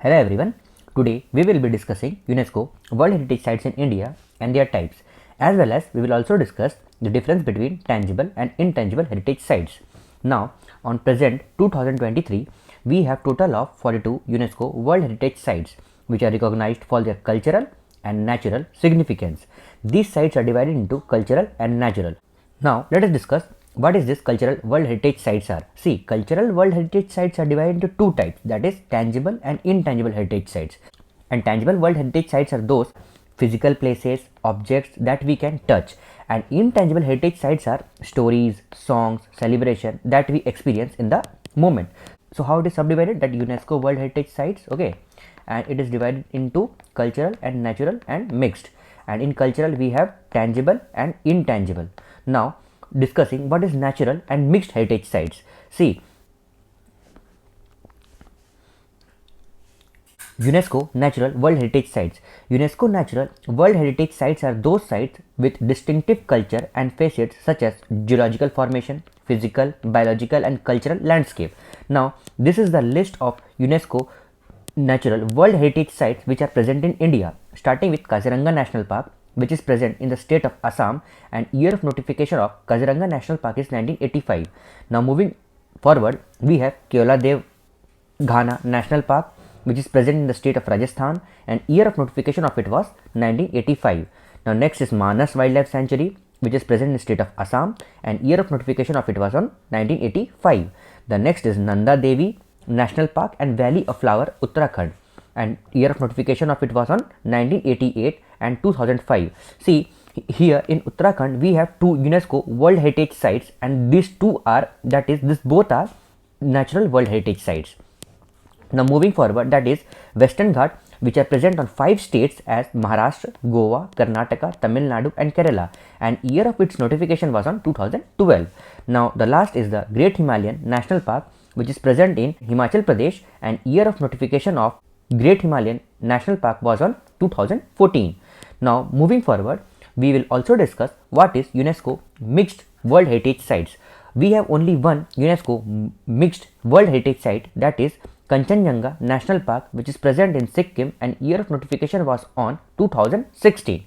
Hello everyone. Today we will be discussing UNESCO World Heritage Sites in India and their types, as well as we will also discuss the difference between tangible and intangible heritage sites. Now, on present 2023, we have total of 42 UNESCO World Heritage Sites which are recognized for their cultural and natural significance. These sites are divided into cultural and natural. Now, let us discuss what is this cultural world heritage sites are. See, cultural world heritage sites are divided into two types, that is tangible and intangible heritage sites. And tangible world heritage sites are those physical places, objects that we can touch, and intangible heritage sites are stories, songs, celebration that we experience in the moment. So how it is subdivided? That UNESCO World Heritage Sites, okay, and it is divided into cultural and natural and mixed. And in cultural we have tangible and intangible. Now discussing what is natural and mixed heritage sites. See, UNESCO Natural World Heritage Sites. UNESCO Natural World Heritage Sites are those sites with distinctive culture and facets such as geological formation, physical, biological and cultural landscape. Now, this is the list of UNESCO Natural World Heritage Sites which are present in India, starting with Kaziranga National Park, which is present in the state of Assam, and year of notification of Kaziranga National Park is 1985. Now moving forward, we have Keoladeo Ghana National Park, which is present in the state of Rajasthan, and year of notification of it was 1985. Now next is Manas Wildlife Sanctuary, which is present in the state of Assam, and year of notification of it was on 1985. The next is Nanda Devi National Park and Valley of Flower, Uttarakhand, and year of notification of it was on 1988 and 2005. See, here in Uttarakhand we have two UNESCO World Heritage Sites, and these two are, that is, this both are natural World Heritage Sites. Now moving forward, that is Western Ghat, which are present on 5 states as Maharashtra, Goa, Karnataka, Tamil Nadu and Kerala, and year of its notification was on 2012. Now the last is the Great Himalayan National Park, which is present in Himachal Pradesh, and year of notification of Great Himalayan National Park was on 2014. Now moving forward, we will also discuss what is UNESCO Mixed World Heritage Sites. We have only one UNESCO Mixed World Heritage Site, that is Kanchenjunga National Park, which is present in Sikkim, and year of notification was on 2016.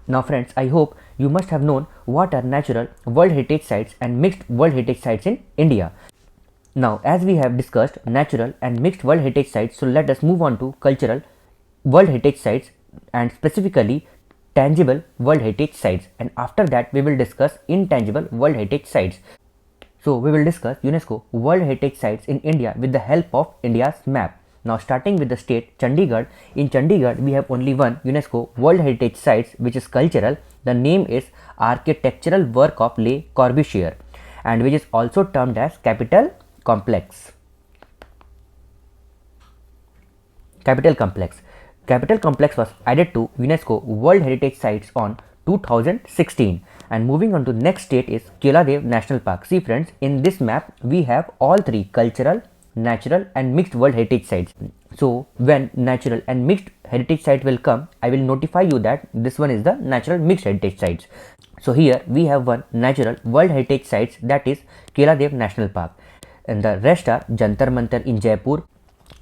Now friends, I hope you must have known what are natural World Heritage Sites and mixed World Heritage Sites in India. Now, as we have discussed natural and mixed World Heritage Sites, so let us move on to cultural World Heritage Sites and specifically tangible World Heritage Sites, and after that we will discuss intangible World Heritage Sites. So we will discuss UNESCO World Heritage Sites in India with the help of India's map. Now starting with the state Chandigarh. In Chandigarh we have only one UNESCO World Heritage Sites which is cultural. The name is Architectural Work of Le Corbusier, and which is also termed as Capital Complex. Capital Complex. Capital Complex was added to UNESCO World Heritage Sites on 2016. And moving on to next state is Keoladeo National Park. See friends, in this map we have all three cultural, natural and mixed World Heritage Sites. So when natural and mixed heritage site will come, I will notify you that this one is the natural mixed heritage sites. So here we have one natural World Heritage Sites, that is Keoladeo National Park, and the rest are Jantar Mantar in Jaipur,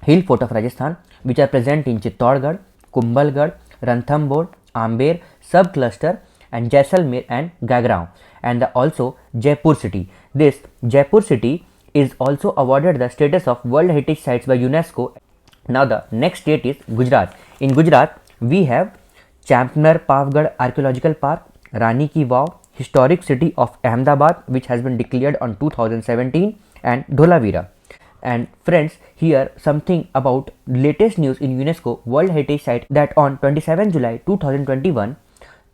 Hill Fort of Rajasthan, which are present in Chittorgarh, Kumbhalgarh, Ranthambore, Amber, Subcluster, and Jaisalmer and Gagraon, and also Jaipur city. This Jaipur city is also awarded the status of World Heritage Sites by UNESCO. Now the next state is Gujarat. In Gujarat we have Champner Pavgarh Archaeological Park, Rani Ki Vav, historic city of Ahmedabad, which has been declared on 2017, and Dholavira. And friends, here something about latest news in UNESCO World Heritage Site, that on 27 July 2021,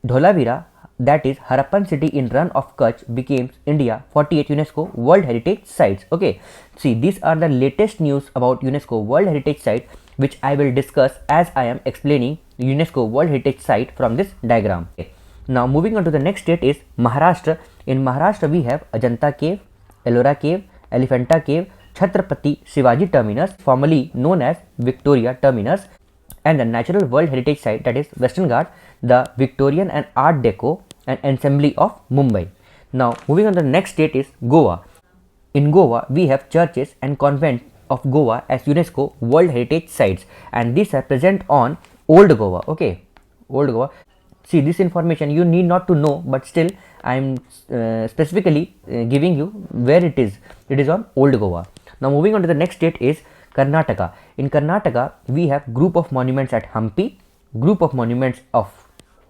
Dholavira, that is Harappan city in Rann of Kutch, became India 48 UNESCO World Heritage Sites. Okay, see, these are the latest news about UNESCO World Heritage Site which I will discuss as I am explaining UNESCO World Heritage Site from this diagram. Okay. Now moving on to the next state is Maharashtra. In Maharashtra we have Ajanta Cave, Ellora Cave, Elephanta Cave, Chhatrapati Shivaji Terminus, formerly known as Victoria Terminus, and the natural World Heritage Site, that is Western Ghat, the Victorian and Art Deco and Assembly of Mumbai. Now moving on to the next state is Goa. In Goa we have churches and convents of Goa as UNESCO World Heritage Sites, and these are present on Old Goa. Okay, Old Goa. See, this information you need not to know, but still I am specifically giving you where it is. It is on Old Goa. Now moving on to the next state is Karnataka. In Karnataka, we have group of monuments at Hampi, group of monuments of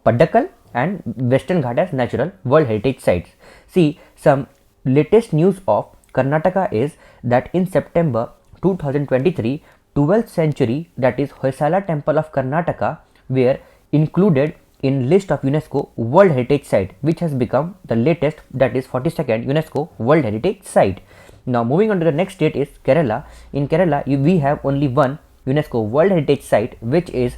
Paddakal, and Western Ghat as natural World Heritage Sites. See, some latest news of Karnataka is that in September 2023, 12th century, that is Hoysala Temple of Karnataka, were included in list of UNESCO World Heritage Site, which has become the latest, that is 42nd UNESCO World Heritage Site. Now moving on to the next state is Kerala. In Kerala, we have only one UNESCO World Heritage Site, which is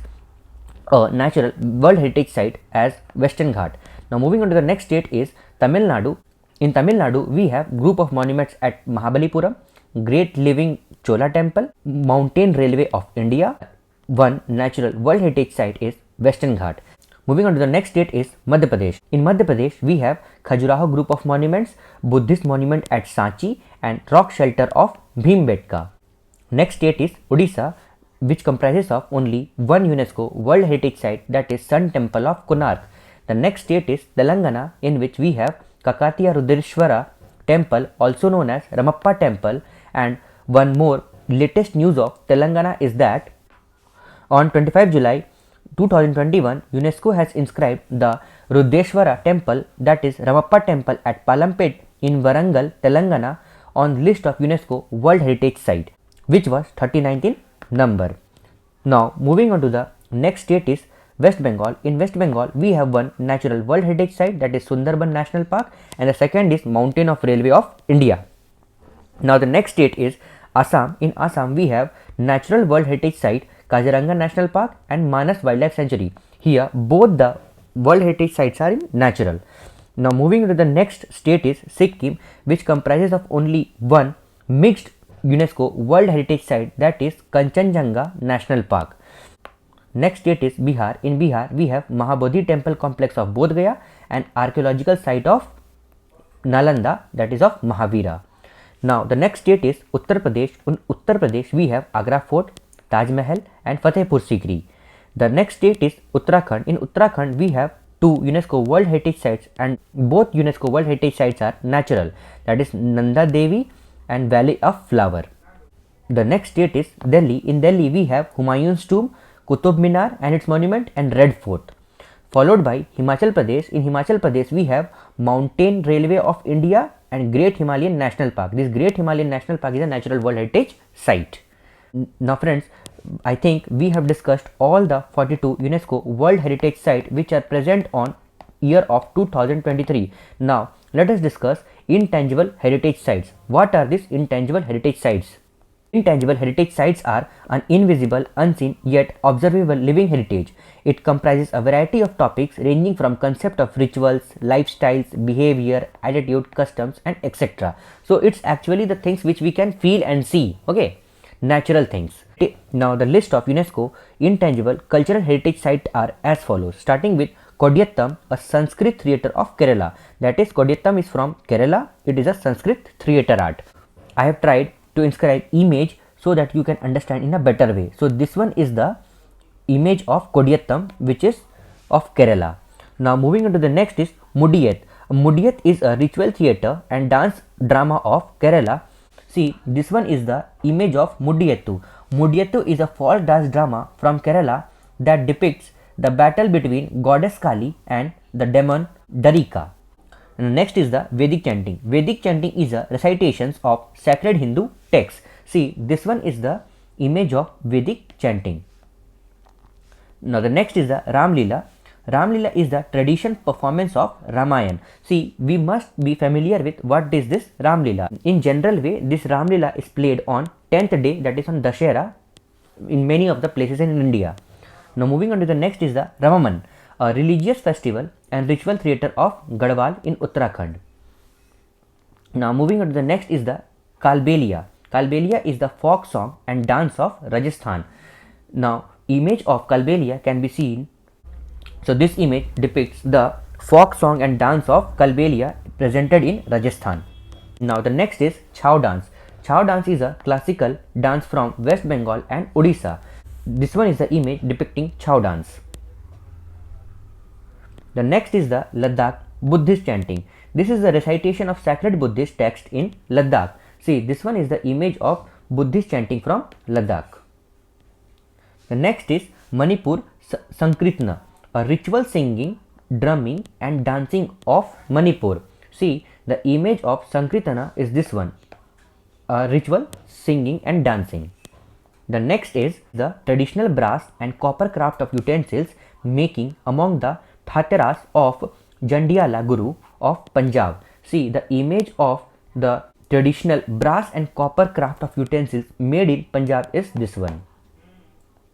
a natural World Heritage Site as Western Ghat. Now moving on to the next state is Tamil Nadu. In Tamil Nadu, we have group of monuments at Mahabalipuram, Great Living Chola Temple, Mountain Railway of India. One natural World Heritage Site is Western Ghat. Moving on to the next state is Madhya Pradesh. In Madhya Pradesh, we have Khajuraho group of monuments, Buddhist monument at Sanchi, and rock shelter of Bhimbetka. Next state is Odisha, which comprises of only one UNESCO World Heritage Site, that is Sun Temple of Konark. The next state is Telangana, in which we have Kakatiya Rudreshwara Temple, also known as Ramappa Temple. And one more latest news of Telangana is that on 25 July 2021, UNESCO has inscribed the Rudreshwara Temple, that is Ramappa Temple at Palampet in Warangal, Telangana, on list of UNESCO World Heritage Site, which was 39th in number. Now moving on to the next state is West Bengal. In West Bengal, we have one natural World Heritage Site, that is Sundarban National Park, and the second is Mountain of Railway of India. Now the next state is Assam. In Assam, we have natural World Heritage Site Kaziranga National Park and Manas Wildlife Sanctuary. Here both the World Heritage Sites are in natural. Now moving to the next state is Sikkim, which comprises of only one mixed UNESCO World Heritage Site, that is Kanchenjunga National Park. Next state is Bihar. In Bihar, we have Mahabodhi Temple Complex of Bodh Gaya and archaeological site of Nalanda, that is of Mahavira. Now the next state is Uttar Pradesh. In Uttar Pradesh, we have Agra Fort, Taj Mahal, and Fatehpur Sikri. The next state is Uttarakhand. In Uttarakhand, we have two UNESCO World Heritage Sites, and both UNESCO World Heritage Sites are natural, that is Nanda Devi and Valley of Flower. The next state is Delhi. In Delhi, we have Humayun's Tomb, Qutub Minar and its monument, and Red Fort. Followed by Himachal Pradesh. In Himachal Pradesh, we have Mountain Railway of India and Great Himalayan National Park. This Great Himalayan National Park is a natural World Heritage Site. Now friends, I think we have discussed all the 42 UNESCO World Heritage Sites which are present on year of 2023. Now let us discuss intangible heritage sites. What are these intangible heritage sites? Intangible heritage sites are an invisible, unseen yet observable living heritage. It comprises a variety of topics ranging from concept of rituals, lifestyles, behavior, attitude, customs, and etc. So it's actually the things which we can feel and see. Okay, natural things. Now the list of UNESCO intangible cultural heritage sites are as follows, starting with Kodiyattam, a Sanskrit theatre of Kerala. That is, Kodiyattam is from Kerala. It is a Sanskrit theatre art. I have tried to inscribe image so that you can understand in a better way. So this one is the image of Kodiyattam, which is of Kerala. Now moving on to the next is Mudiyat. Mudiyat is a ritual theatre and dance drama of Kerala. See, this one is the image of Mudiyattu. Mudiyattu is a folk dance drama from Kerala that depicts the battle between goddess Kali and the demon Darika. And next is the Vedic chanting. Vedic chanting is a recitations of sacred Hindu texts. See, this one is the image of Vedic chanting. Now the next is the Ram Leela. Ram Leela is the tradition performance of Ramayana. See, we must be familiar with what is this Ram Leela. In general way, this Ram Leela is played on 10th day, that is on Dashera, in many of the places in India. Now moving on to the next is the Ramaman, a religious festival and ritual theatre of Garhwal in Uttarakhand. Now moving on to the next is the Kalbelia. Kalbelia is the folk song and dance of Rajasthan. Now image of Kalbelia can be seen. So this image depicts the folk song and dance of Kalbelia presented in Rajasthan. Now the next is Chhau dance. Chao dance is a classical dance from West Bengal and Odisha. This one is the image depicting Chao dance. The next is the Ladakh Buddhist chanting. This is the recitation of sacred Buddhist text in Ladakh. See, this one is the image of Buddhist chanting from Ladakh. The next is Manipur Sankirtana, a ritual singing, drumming and dancing of Manipur. See, the image of Sankirtana is this one, a ritual singing and dancing. The next is the traditional brass and copper craft of utensils making among the Thateras of Jandiala Guru of Punjab. See, the image of the traditional brass and copper craft of utensils made in Punjab is this one.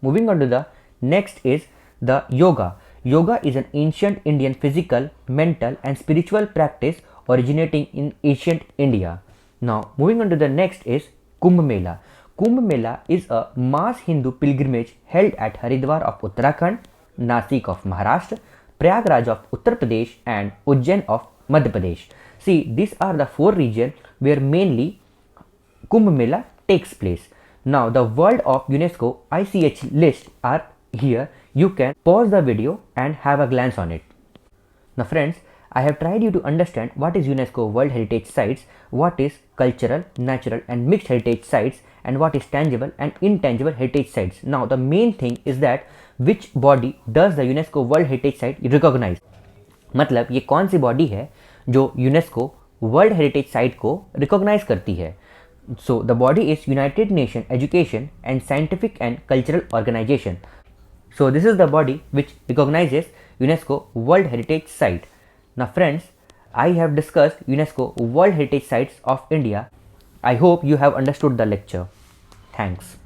Moving on to the next is the yoga. Yoga is an ancient Indian physical, mental and spiritual practice originating in ancient India. Now moving on to the next is Kumbh Mela. Kumbh Mela is a mass Hindu pilgrimage held at Haridwar of Uttarakhand, Nasik of Maharashtra, Prayagraj of Uttar Pradesh and Ujjain of Madhya Pradesh. See, these are the four regions where mainly Kumbh Mela takes place. Now the World of UNESCO ICH list are here. You can pause the video and have a glance on it. Now friends, I have tried you to understand what is UNESCO World Heritage Sites, what is cultural, natural and mixed heritage sites and what is tangible and intangible heritage sites. Now the main thing is that which body does the UNESCO World Heritage Site recognize. मतलब ये कौन सी body है जो UNESCO world heritage site को recognise करती है. So the body is United Nation Education and Scientific and Cultural Organization. So this is the body which recognizes UNESCO World Heritage Site. Now friends, I have discussed UNESCO World Heritage Sites of India. I hope you have understood the lecture. Thanks.